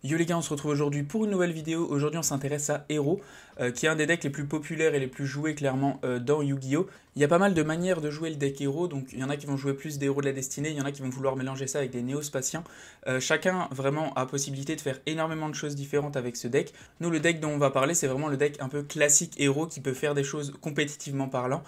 Yo les gars, on se retrouve aujourd'hui pour une nouvelle vidéo. Aujourd'hui on s'intéresse à Hero, qui est un des decks les plus populaires et les plus joués clairement dans Yu-Gi-Oh! Il y a pas mal de manières de jouer le deck Hero, donc il y en a qui vont jouer plus des héros de la destinée, il y en a qui vont vouloir mélanger ça avec des néo-spatiens. Chacun vraiment a possibilité de faire énormément de choses différentes avec ce deck. Nous le deck dont on va parler c'est vraiment le deck un peu classique Hero qui peut faire des choses compétitivement parlant.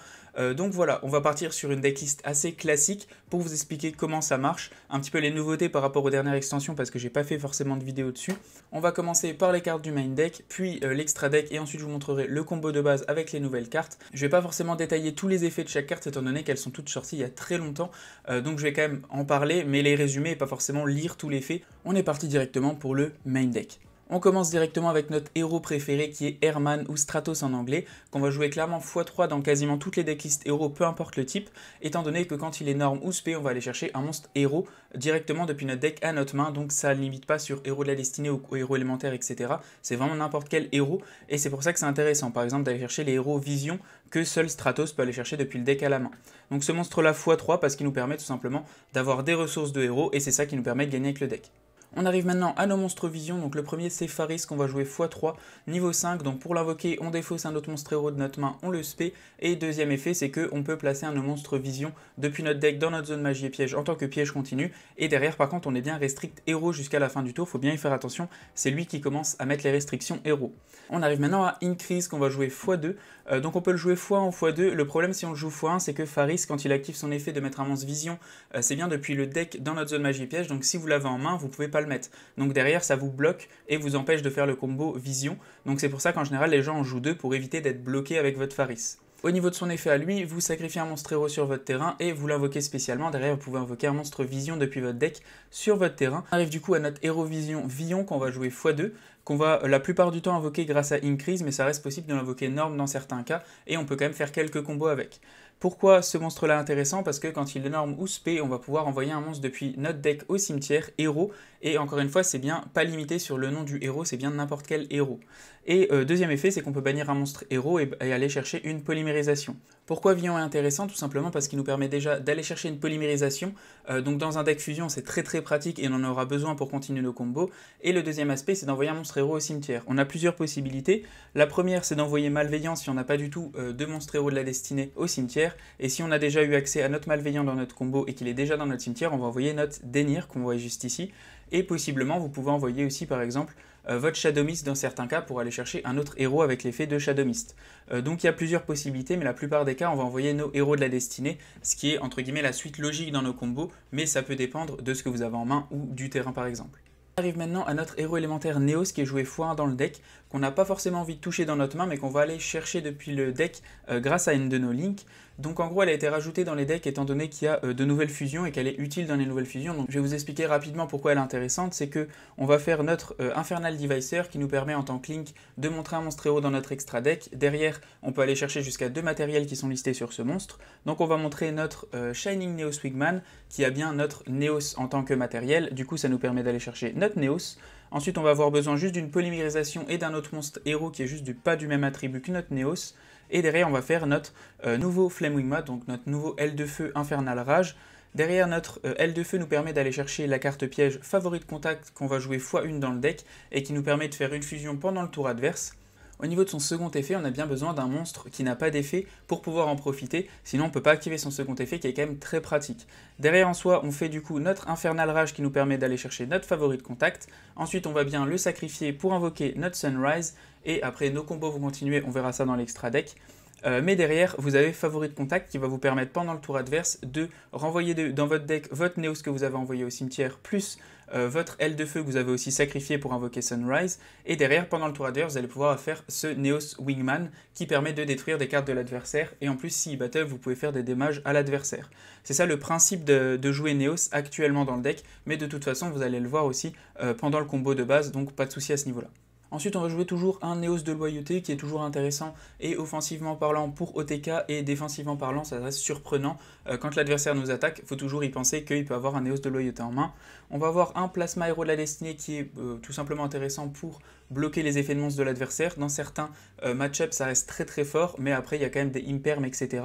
Donc voilà, on va partir sur une decklist assez classique pour vous expliquer comment ça marche, un petit peu les nouveautés par rapport aux dernières extensions parce que j'ai pas fait forcément de vidéo dessus. On va commencer par les cartes du main deck, puis l'extra deck et ensuite je vous montrerai le combo de base avec les nouvelles cartes. Je vais pas forcément détailler tous les effets de chaque carte étant donné qu'elles sont toutes sorties il y a très longtemps, donc je vais quand même en parler mais les résumer et pas forcément lire tous les faits. On est parti directement pour le main deck. On commence directement avec notre héros préféré qui est Herman ou Stratos en anglais, qu'on va jouer clairement x3 dans quasiment toutes les decklists héros, peu importe le type, étant donné que quand il est norme ou spé, on va aller chercher un monstre héros directement depuis notre deck à notre main, donc ça ne limite pas sur héros de la destinée ou héros élémentaire, etc. C'est vraiment n'importe quel héros, et c'est pour ça que c'est intéressant, par exemple d'aller chercher les héros vision que seul Stratos peut aller chercher depuis le deck à la main. Donc ce monstre-là x3 parce qu'il nous permet tout simplement d'avoir des ressources de héros, et c'est ça qui nous permet de gagner avec le deck. On arrive maintenant à nos monstres vision, donc le premier c'est Faris qu'on va jouer x3, niveau 5, donc pour l'invoquer on défausse un autre monstre héros de notre main, on le spé, et deuxième effet c'est qu'on peut placer un de nos monstres vision depuis notre deck dans notre zone magie et piège en tant que piège continu, et derrière par contre on est bien restrict héros jusqu'à la fin du tour, faut bien y faire attention, c'est lui qui commence à mettre les restrictions héros. On arrive maintenant à Increase qu'on va jouer x2, donc on peut le jouer x1 ou x2, le problème si on le joue x1 c'est que Faris quand il active son effet de mettre un monstre vision, c'est bien depuis le deck dans notre zone magie et piège, donc si vous l'avez en main vous pouvez pas le mettre. Donc derrière ça vous bloque et vous empêche de faire le combo vision. Donc c'est pour ça qu'en général les gens en jouent deux pour éviter d'être bloqué avec votre Faris. Au niveau de son effet à lui, vous sacrifiez un monstre héros sur votre terrain et vous l'invoquez spécialement. Derrière, vous pouvez invoquer un monstre vision depuis votre deck sur votre terrain. On arrive du coup à notre héros vision Vion qu'on va jouer x2, qu'on va la plupart du temps invoquer grâce à Increase, mais ça reste possible de l'invoquer norme dans certains cas, et on peut quand même faire quelques combos avec. Pourquoi ce monstre-là intéressant? Parce que quand il est norme ou spé, on va pouvoir envoyer un monstre depuis notre deck au cimetière, héros, et encore une fois, c'est bien pas limité sur le nom du héros, c'est bien n'importe quel héros. Et deuxième effet, c'est qu'on peut bannir un monstre héros et aller chercher une polymérisation. Pourquoi Vion est intéressant? Tout simplement parce qu'il nous permet déjà d'aller chercher une polymérisation, donc dans un deck fusion c'est très pratique et on en aura besoin pour continuer nos combos. Et le deuxième aspect c'est d'envoyer un monstre héros au cimetière. On a plusieurs possibilités. La première c'est d'envoyer Malveillant si on n'a pas du tout de monstre héros de la destinée au cimetière, et si on a déjà eu accès à notre Malveillant dans notre combo et qu'il est déjà dans notre cimetière, on va envoyer notre Denir qu'on voit juste ici, et possiblement vous pouvez envoyer aussi par exemple votre Shadow Mist dans certains cas pour aller chercher un autre héros avec l'effet de Shadow Mist. Donc il y a plusieurs possibilités, mais la plupart des cas on va envoyer nos héros de la destinée, ce qui est entre guillemets la suite logique dans nos combos, mais ça peut dépendre de ce que vous avez en main ou du terrain par exemple. On arrive maintenant à notre héros élémentaire Neos qui est joué x1 dans le deck, qu'on n'a pas forcément envie de toucher dans notre main mais qu'on va aller chercher depuis le deck grâce à une de nos links. Donc en gros elle a été rajoutée dans les decks étant donné qu'il y a de nouvelles fusions et qu'elle est utile dans les nouvelles fusions. Donc je vais vous expliquer rapidement pourquoi elle est intéressante, c'est que on va faire notre Infernal Devicer qui nous permet en tant que link de montrer un monstre héros dans notre extra deck. Derrière on peut aller chercher jusqu'à 2 matériels qui sont listés sur ce monstre. Donc on va montrer notre Shining Neos Wigman qui a bien notre Neos en tant que matériel, du coup ça nous permet d'aller chercher notre Neos. Ensuite on va avoir besoin juste d'une polymérisation et d'un autre monstre héros qui est juste pas du même attribut que notre Neos. Et derrière on va faire notre nouveau Flame Wingmat, donc notre nouveau aile de feu Infernal Rage. Derrière notre aile de feu nous permet d'aller chercher la carte piège Favorite Contact qu'on va jouer x1 dans le deck et qui nous permet de faire une fusion pendant le tour adverse. Au niveau de son second effet, on a bien besoin d'un monstre qui n'a pas d'effet pour pouvoir en profiter, sinon on ne peut pas activer son second effet qui est quand même très pratique. Derrière en soi, on fait du coup notre Infernal Rage qui nous permet d'aller chercher notre Favorite Contact. Ensuite on va bien le sacrifier pour invoquer notre Sunrise, et après nos combos vont continuer, on verra ça dans l'extra deck. Mais derrière, vous avez Favorite Contact qui va vous permettre pendant le tour adverse de renvoyer dans votre deck votre Neos que vous avez envoyé au cimetière, plus votre aile de feu que vous avez aussi sacrifié pour invoquer Sunrise. Et derrière, pendant le tour adverse, vous allez pouvoir faire ce Neos Wingman qui permet de détruire des cartes de l'adversaire. Et en plus, s'il battle, vous pouvez faire des dommages à l'adversaire. C'est ça le principe de jouer Neos actuellement dans le deck, mais de toute façon, vous allez le voir aussi pendant le combo de base, donc pas de souci à ce niveau-là. Ensuite, on va jouer toujours un Neos de loyauté qui est toujours intéressant et offensivement parlant pour OTK et défensivement parlant, ça reste surprenant. Quand l'adversaire nous attaque, il faut toujours y penser qu'il peut avoir un Neos de loyauté en main. On va avoir un Plasma Héros de la Destinée qui est tout simplement intéressant pour bloquer les effets de monstre de l'adversaire. Dans certains match-ups, ça reste très fort, mais après, il y a quand même des imperms, etc.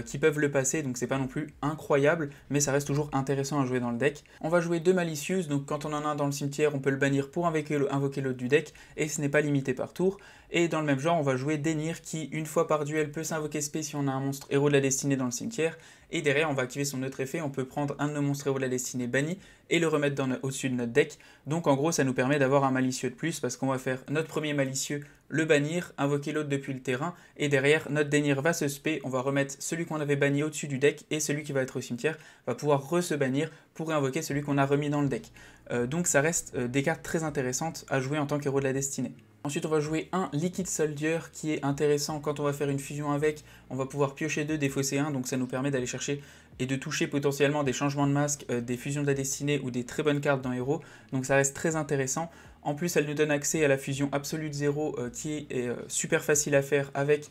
qui peuvent le passer, donc c'est pas non plus incroyable, mais ça reste toujours intéressant à jouer dans le deck. On va jouer 2 Malicious, donc quand on en a un dans le cimetière, on peut le bannir pour invoquer l'autre du deck, et ce n'est pas limité par tour. Et dans le même genre, on va jouer Denir qui, une fois par duel, peut s'invoquer spé si on a un monstre héros de la destinée dans le cimetière. Et derrière, on va activer son autre effet, on peut prendre un de nos monstres héros de la destinée bannis et le remettre au-dessus de notre deck. Donc en gros, ça nous permet d'avoir un malicieux de plus parce qu'on va faire notre premier malicieux, le bannir, invoquer l'autre depuis le terrain. Et derrière, notre Denir va se spé, on va remettre celui qu'on avait banni au-dessus du deck et celui qui va être au cimetière va pouvoir se bannir pour réinvoquer celui qu'on a remis dans le deck. Donc ça reste des cartes très intéressantes à jouer en tant qu'héros de la destinée. Ensuite, on va jouer un Liquid Soldier qui est intéressant quand on va faire une fusion avec. On va pouvoir piocher 2, défausser 1, donc ça nous permet d'aller chercher et de toucher potentiellement des changements de masque, des fusions de la destinée ou des très bonnes cartes dans Héros. Donc ça reste très intéressant. En plus, elle nous donne accès à la fusion Absolute 0 qui est super facile à faire avec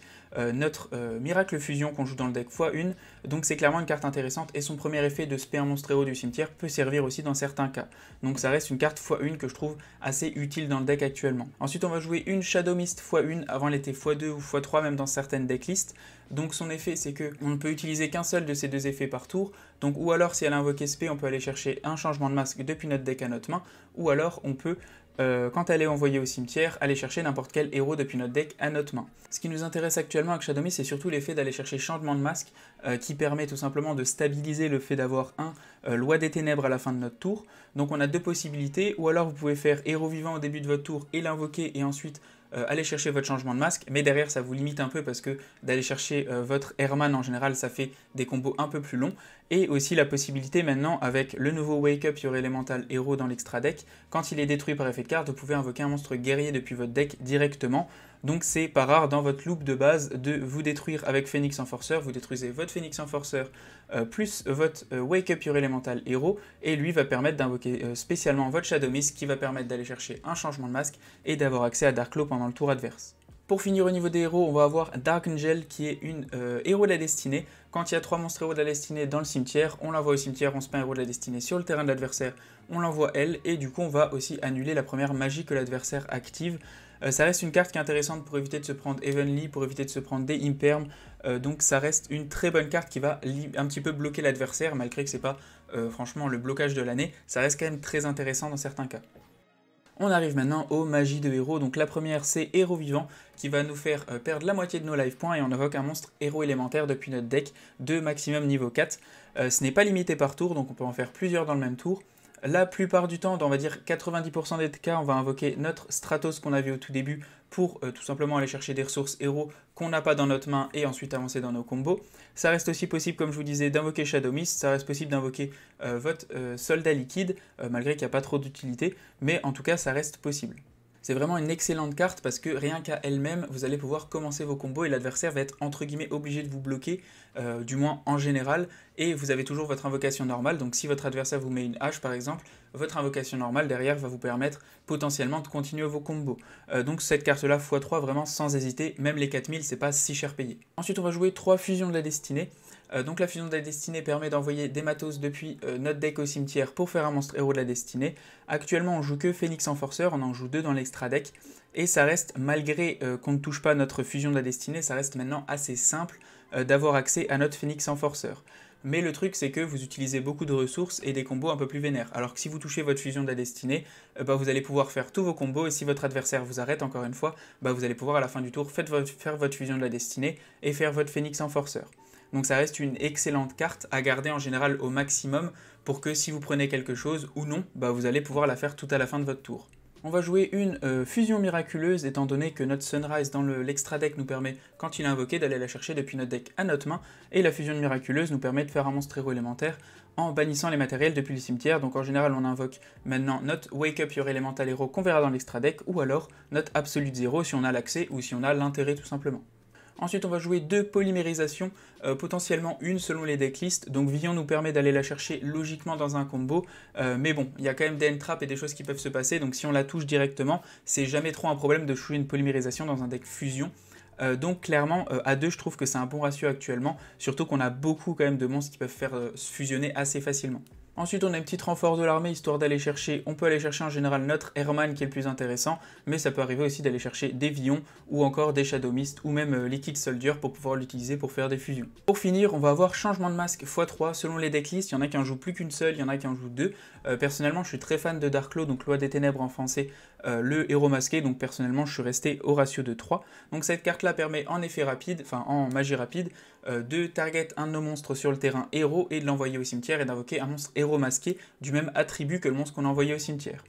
notre Miracle Fusion qu'on joue dans le deck x1. Donc c'est clairement une carte intéressante et son premier effet de spé un monstre héros du cimetière peut servir aussi dans certains cas. Donc ça reste une carte x1 que je trouve assez utile dans le deck actuellement. Ensuite, on va jouer une Shadow Mist x1, avant elle était x2 ou x3 même dans certaines decklists. Donc son effet c'est qu'on ne peut utiliser qu'un seul de ces deux effets par tour. Donc ou alors si elle a invoqué spé, on peut aller chercher un changement de masque depuis notre deck à notre main. Ou alors on peut quand elle est envoyée au cimetière, aller chercher n'importe quel héros depuis notre deck à notre main. Ce qui nous intéresse actuellement avec Shadow Mist, c'est surtout l'effet d'aller chercher changement de masque, qui permet tout simplement de stabiliser le fait d'avoir un Loi des Ténèbres à la fin de notre tour. Donc on a deux possibilités, ou alors vous pouvez faire héros vivant au début de votre tour et l'invoquer et ensuite aller chercher votre changement de masque, mais derrière ça vous limite un peu parce que d'aller chercher votre Herman en général ça fait des combos un peu plus longs, et aussi la possibilité maintenant avec le nouveau Wake Up Your Elemental Hero dans l'extra deck, quand il est détruit par effet de carte, vous pouvez invoquer un monstre guerrier depuis votre deck directement, donc c'est pas rare dans votre loop de base de vous détruire avec Phoenix Enforcer, vous détruisez votre Phoenix Enforcer plus votre Wake Up Your Elemental Hero, et lui va permettre d'invoquer spécialement votre Shadow Mist qui va permettre d'aller chercher un changement de masque et d'avoir accès à Dark Claw pendant le tour adverse. Pour finir au niveau des héros, on va avoir Dark Angel qui est une héros de la destinée. Quand il y a 3 monstres héros de la destinée dans le cimetière, on l'envoie au cimetière, on se met un héros de la destinée sur le terrain de l'adversaire, on l'envoie elle, et du coup on va aussi annuler la première magie que l'adversaire active. Ça reste une carte qui est intéressante pour éviter de se prendre Evenly, pour éviter de se prendre des Imperm, donc ça reste une très bonne carte qui va un petit peu bloquer l'adversaire, malgré que c'est pas franchement le blocage de l'année, ça reste quand même très intéressant dans certains cas. On arrive maintenant aux magies de héros, donc la première c'est Héros Vivant, qui va nous faire perdre la moitié de nos life points et on invoque un monstre héros élémentaire depuis notre deck de maximum niveau 4. Ce n'est pas limité par tour, donc on peut en faire plusieurs dans le même tour. La plupart du temps, dans on va dire 90% des cas, on va invoquer notre Stratos qu'on a vu au tout début pour tout simplement aller chercher des ressources héros qu'on n'a pas dans notre main et ensuite avancer dans nos combos. Ça reste aussi possible, comme je vous disais, d'invoquer Shadow Mist, ça reste possible d'invoquer votre soldat liquide, malgré qu'il n'y a pas trop d'utilité, mais en tout cas ça reste possible. C'est vraiment une excellente carte parce que rien qu'à elle-même, vous allez pouvoir commencer vos combos et l'adversaire va être entre guillemets obligé de vous bloquer, du moins en général, et vous avez toujours votre invocation normale, donc si votre adversaire vous met une hache par exemple, votre invocation normale derrière va vous permettre potentiellement de continuer vos combos. Donc cette carte-là x3 vraiment sans hésiter, même les 4000 c'est pas si cher payé. Ensuite on va jouer 3 fusions de la destinée. Donc la fusion de la destinée permet d'envoyer des matos depuis notre deck au cimetière pour faire un monstre héros de la destinée. Actuellement on joue que Phoenix Enforcer, on en joue 2 dans l'extra deck, et ça reste, malgré qu'on ne touche pas notre fusion de la destinée, ça reste maintenant assez simple d'avoir accès à notre Phoenix Enforcer. Mais le truc c'est que vous utilisez beaucoup de ressources et des combos un peu plus vénères. Alors que si vous touchez votre fusion de la destinée, vous allez pouvoir faire tous vos combos, et si votre adversaire vous arrête encore une fois, vous allez pouvoir à la fin du tour faire votre fusion de la destinée et faire votre Phoenix Enforcer. Donc ça reste une excellente carte à garder en général au maximum pour que si vous prenez quelque chose ou non, vous allez pouvoir la faire tout à la fin de votre tour. On va jouer une fusion miraculeuse étant donné que notre Sunrise dans l'extra deck nous permet, quand il est invoqué, d'aller la chercher depuis notre deck à notre main, et la fusion miraculeuse nous permet de faire un monstre héros élémentaire en bannissant les matériels depuis le cimetière. Donc en général on invoque maintenant notre Wake Up Your Elemental Hero qu'on verra dans l'extra deck, ou alors notre Absolute 0 si on a l'accès ou si on a l'intérêt tout simplement. Ensuite on va jouer 2 polymérisations, potentiellement une selon les decklists, donc Vision nous permet d'aller la chercher logiquement dans un combo, mais bon, il y a quand même des end-traps et des choses qui peuvent se passer, donc si on la touche directement, c'est jamais trop un problème de jouer une polymérisation dans un deck fusion. Donc clairement, à 2 je trouve que c'est un bon ratio actuellement, surtout qu'on a beaucoup quand même de monstres qui peuvent faire fusionner assez facilement. Ensuite, on a une petite renfort de l'armée, histoire d'aller chercher, on peut aller chercher en général notre Herman qui est le plus intéressant, mais ça peut arriver aussi d'aller chercher des Vions, ou encore des Shadow Mist, ou même Liquid Soldier pour pouvoir l'utiliser pour faire des fusions. Pour finir, on va avoir changement de masque x3 selon les decklists, il y en a qui en jouent plus qu'une seule, il y en a qui en jouent deux. Personnellement, je suis très fan de Darklo, donc Loi des Ténèbres en français, le héros masqué, donc personnellement, je suis resté au ratio de 3. Donc cette carte-là permet en effet rapide, enfin en magie rapide, de target un de nos monstres sur le terrain héros et de l'envoyer au cimetière et d'invoquer un monstre héros masqué du même attribut que le monstre qu'on a envoyé au cimetière.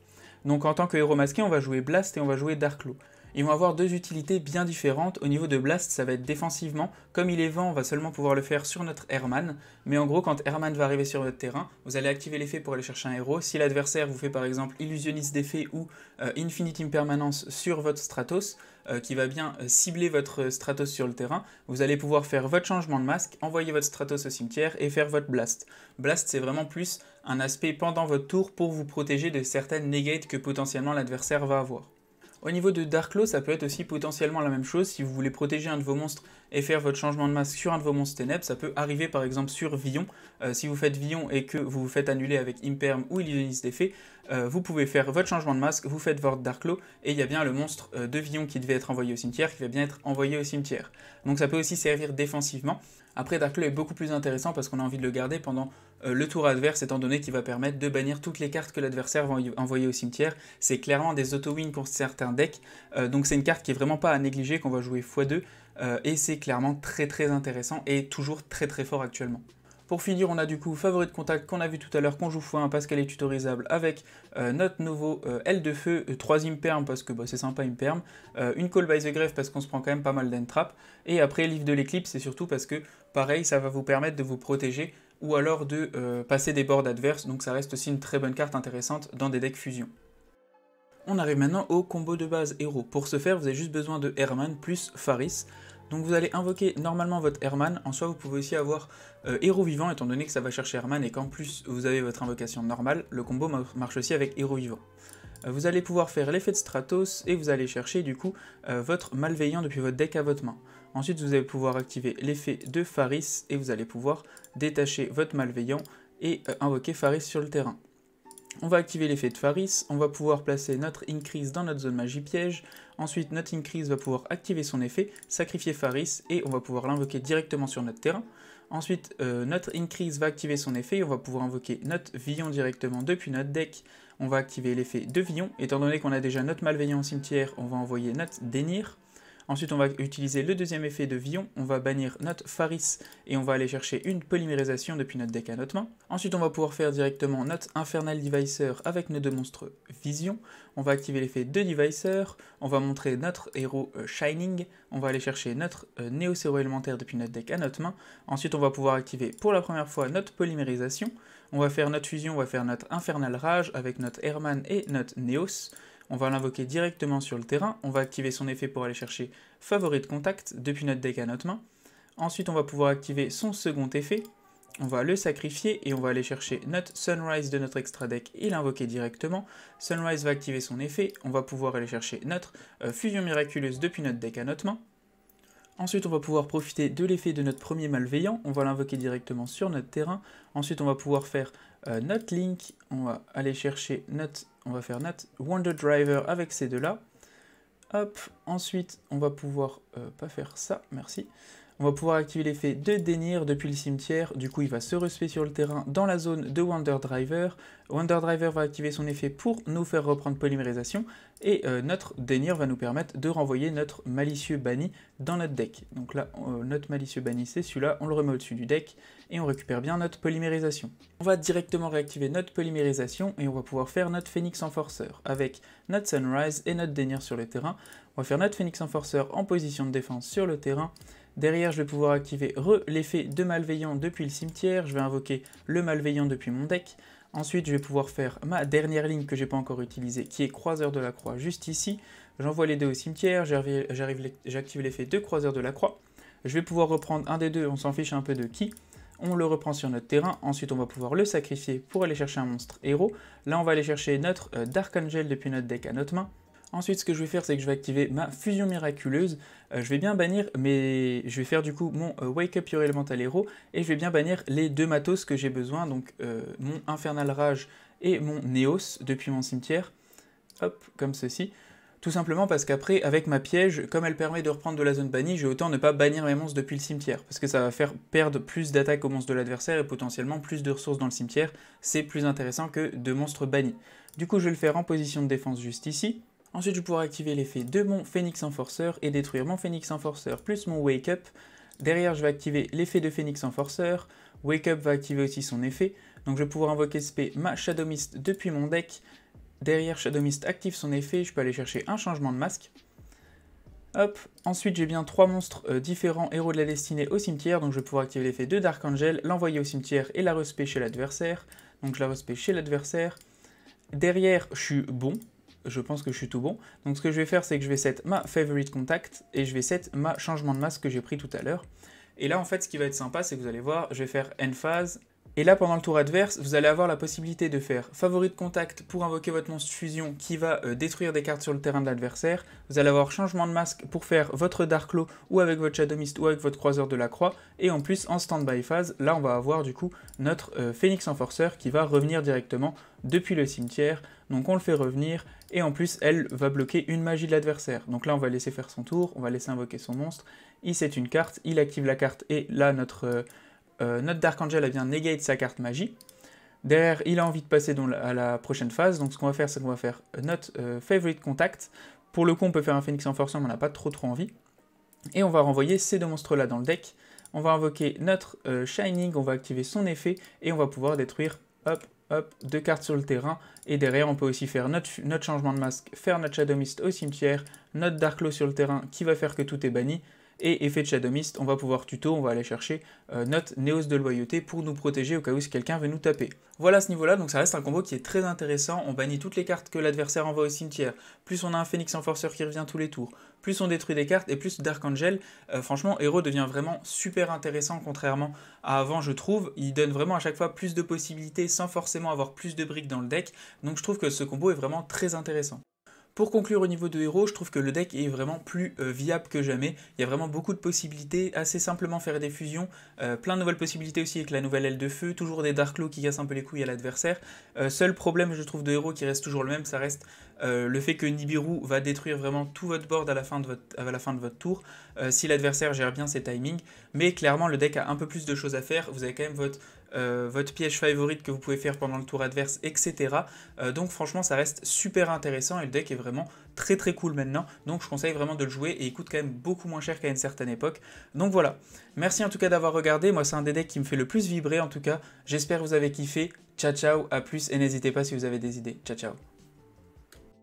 Donc en tant que héros masqué, on va jouer Blast et on va jouer Darklo. Ils vont avoir deux utilités bien différentes. Au niveau de Blast, ça va être défensivement. Comme il est vent, on va seulement pouvoir le faire sur notre Herman. Mais en gros, quand Herman va arriver sur votre terrain, vous allez activer l'effet pour aller chercher un héros. Si l'adversaire vous fait par exemple Illusionniste d'effet ou Infinite Impermanence sur votre Stratos, qui va bien cibler votre Stratos sur le terrain, vous allez pouvoir faire votre changement de masque, envoyer votre Stratos au cimetière et faire votre Blast. Blast, c'est vraiment plus un aspect pendant votre tour pour vous protéger de certaines negates que potentiellement l'adversaire va avoir. Au niveau de Darklo, ça peut être aussi potentiellement la même chose. Si vous voulez protéger un de vos monstres et faire votre changement de masque sur un de vos monstres ténèbres, ça peut arriver par exemple sur Vion. Si vous faites Vion et que vous vous faites annuler avec Imperm ou Illusionniste d'effet, vous pouvez faire votre changement de masque, vous faites votre Darklo, et il y a bien le monstre de Vion qui devait être envoyé au cimetière, qui va bien être envoyé au cimetière. Donc ça peut aussi servir défensivement. Après, Darklo est beaucoup plus intéressant parce qu'on a envie de le garder pendant le tour adverse, étant donné qu'il va permettre de bannir toutes les cartes que l'adversaire va envoyer au cimetière. C'est clairement des auto-wins pour certains decks, donc c'est une carte qui est vraiment pas à négliger, qu'on va jouer x2, et c'est clairement très très intéressant et toujours très très fort actuellement. Pour finir, on a du coup Favori de contact qu'on a vu tout à l'heure, qu'on joue x1 parce qu'elle est tutorisable, avec notre nouveau aile de feu, 3 Imperm parce que c'est sympa Imperm, une Call by the Grave parce qu'on se prend quand même pas mal d'entrap, et après Livre de l'éclipse, c'est surtout parce que pareil, ça va vous permettre de vous protéger ou alors de passer des boards adverses, donc ça reste aussi une très bonne carte intéressante dans des decks fusion. On arrive maintenant au combo de base héros. Pour ce faire, vous avez juste besoin de Herman plus Faris. Donc vous allez invoquer normalement votre Herman, en soi vous pouvez aussi avoir Héros Vivant, étant donné que ça va chercher Herman et qu'en plus vous avez votre invocation normale, le combo marche aussi avec Héros Vivant. Vous allez pouvoir faire l'effet de Stratos et vous allez chercher du coup votre Malveillant depuis votre deck à votre main. Ensuite vous allez pouvoir activer l'effet de Faris et vous allez pouvoir détacher votre Malveillant et invoquer Faris sur le terrain. On va activer l'effet de Faris, on va pouvoir placer notre Increase dans notre zone magie piège, ensuite notre Increase va pouvoir activer son effet, sacrifier Faris et on va pouvoir l'invoquer directement sur notre terrain. Ensuite notre Increase va activer son effet, on va pouvoir invoquer notre Vion directement depuis notre deck, on va activer l'effet de Vion, étant donné qu'on a déjà notre Malveillant au cimetière, on va envoyer notre Dénir. Ensuite, on va utiliser le deuxième effet de Vion, on va bannir notre Faris et on va aller chercher une polymérisation depuis notre deck à notre main. Ensuite, on va pouvoir faire directement notre Infernal Devicer avec nos deux monstres Vision. On va activer l'effet de Devicer, on va montrer notre héros Shining, on va aller chercher notre Néo-Héros élémentaire depuis notre deck à notre main. Ensuite, on va pouvoir activer pour la première fois notre polymérisation. On va faire notre fusion, on va faire notre Infernal Rage avec notre Herman et notre Néos. On va l'invoquer directement sur le terrain, on va activer son effet pour aller chercher Favori de contact depuis notre deck à notre main. Ensuite on va pouvoir activer son second effet, on va le sacrifier et on va aller chercher notre Sunrise de notre extra deck et l'invoquer directement. Sunrise va activer son effet, on va pouvoir aller chercher notre Fusion Miraculeuse depuis notre deck à notre main. Ensuite, on va pouvoir profiter de l'effet de notre premier Malveillant, on va l'invoquer directement sur notre terrain. Ensuite, on va pouvoir faire notre Link, on va aller chercher on va faire notre Wonder Driver avec ces deux-là. Hop, ensuite, on va pouvoir, pas faire ça, merci. On va pouvoir activer l'effet de Dénir depuis le cimetière, du coup il va se respecter sur le terrain dans la zone de Wonder Driver. Wonder Driver va activer son effet pour nous faire reprendre polymérisation, et notre Dénir va nous permettre de renvoyer notre malicieux banni dans notre deck. Donc là, notre malicieux banni c'est celui-là, on le remet au-dessus du deck, et on récupère bien notre polymérisation. On va directement réactiver notre polymérisation, et on va pouvoir faire notre Phoenix Enforcer, avec notre Sunrise et notre Dénir sur le terrain. On va faire notre Phoenix Enforcer en position de défense sur le terrain. Derrière, je vais pouvoir activer l'effet de Malveillant depuis le cimetière, je vais invoquer le Malveillant depuis mon deck. Ensuite, je vais pouvoir faire ma dernière ligne que j'ai pas encore utilisée, qui est Croiseur de la Croix, juste ici. J'envoie les deux au cimetière, j'active l'effet de Croiseur de la Croix. Je vais pouvoir reprendre un des deux, on s'en fiche un peu de qui. On le reprend sur notre terrain, ensuite on va pouvoir le sacrifier pour aller chercher un monstre héros. Là, on va aller chercher notre Dark Angel depuis notre deck à notre main. Ensuite, ce que je vais faire, c'est que je vais activer ma fusion miraculeuse. Je vais bien bannir, mais je vais faire du coup mon Wake Up Your Elemental Hero, et je vais bien bannir les deux matos que j'ai besoin, donc mon Infernal Rage et mon Neos depuis mon cimetière. Hop, comme ceci. Tout simplement parce qu'après, avec ma piège, comme elle permet de reprendre de la zone bannie, j'ai autant ne pas bannir mes monstres depuis le cimetière, parce que ça va faire perdre plus d'attaques aux monstres de l'adversaire et potentiellement plus de ressources dans le cimetière. C'est plus intéressant que de monstres bannis. Du coup, je vais le faire en position de défense juste ici. Ensuite, je pourrai activer l'effet de mon Phoenix Enforcer et détruire mon Phoenix Enforcer plus mon Wake Up. Derrière, je vais activer l'effet de Phoenix Enforcer. Wake Up va activer aussi son effet. Donc, je vais pouvoir invoquer spé ma Shadow Mist depuis mon deck. Derrière, Shadow Mist active son effet. Je peux aller chercher un changement de masque. Hop. Ensuite, j'ai bien 3 monstres différents héros de la destinée au cimetière. Donc, je vais pouvoir activer l'effet de Dark Angel, l'envoyer au cimetière et la respect chez l'adversaire. Donc, je la respect chez l'adversaire. Derrière, je suis bon. Je pense que je suis tout bon. Donc ce que je vais faire, c'est que je vais set ma Favorite Contact et je vais set ma changement de masque que j'ai pris tout à l'heure. Et là, en fait, ce qui va être sympa, c'est que vous allez voir, je vais faire End Phase. Et là, pendant le tour adverse, vous allez avoir la possibilité de faire Favorite Contact pour invoquer votre monstre fusion qui va détruire des cartes sur le terrain de l'adversaire. Vous allez avoir changement de masque pour faire votre Dark Claw ou avec votre Shadow Mist ou avec votre Croiseur de la Croix. Et en plus, en Standby Phase, là, on va avoir du coup notre Phoenix Enforcer qui va revenir directement depuis le cimetière. Donc on le fait revenir et en plus, elle va bloquer une magie de l'adversaire. Donc là, on va laisser faire son tour, on va laisser invoquer son monstre. Il set une carte, il active la carte et là, notre Dark Angel a bien negate sa carte magie. Derrière, il a envie de passer à la prochaine phase. Donc ce qu'on va faire, c'est qu'on va faire notre Favorite Contact. Pour le coup, on peut faire un Phoenix Enforcer, mais on n'a pas trop envie. Et on va renvoyer ces deux monstres-là dans le deck. On va invoquer notre Shining, on va activer son effet et on va pouvoir détruire, hop, hop, 2 cartes sur le terrain. Et derrière, on peut aussi faire notre changement de masque, faire notre Shadow Mist au cimetière, notre Dark Claw sur le terrain qui va faire que tout est banni. Et effet de Shadow Mist, on va pouvoir tuto, on va aller chercher notre Néos de loyauté pour nous protéger au cas où si quelqu'un veut nous taper. Voilà à ce niveau-là, donc ça reste un combo qui est très intéressant. On bannit toutes les cartes que l'adversaire envoie au cimetière. Plus on a un Phoenix Enforcer qui revient tous les tours, plus on détruit des cartes et plus Dark Angel. Franchement, Hero devient vraiment super intéressant contrairement à avant, je trouve. Il donne vraiment à chaque fois plus de possibilités sans forcément avoir plus de briques dans le deck. Donc je trouve que ce combo est vraiment très intéressant. Pour conclure au niveau de héros, je trouve que le deck est vraiment plus viable que jamais. Il y a vraiment beaucoup de possibilités, assez simplement faire des fusions, plein de nouvelles possibilités aussi avec la nouvelle aile de feu, toujours des Dark Claw qui cassent un peu les couilles à l'adversaire. Seul problème je trouve de héros qui reste toujours le même, ça reste le fait que Nibiru va détruire vraiment tout votre board à la fin de votre tour, si l'adversaire gère bien ses timings. Mais clairement le deck a un peu plus de choses à faire, vous avez quand même votre piège favorite que vous pouvez faire pendant le tour adverse, etc. Donc franchement ça reste super intéressant et le deck est vraiment très cool maintenant. Donc je conseille vraiment de le jouer et il coûte quand même beaucoup moins cher qu'à une certaine époque. Donc voilà, merci en tout cas d'avoir regardé, moi c'est un des decks qui me fait le plus vibrer en tout cas. J'espère que vous avez kiffé, ciao ciao, à plus et n'hésitez pas si vous avez des idées, ciao ciao.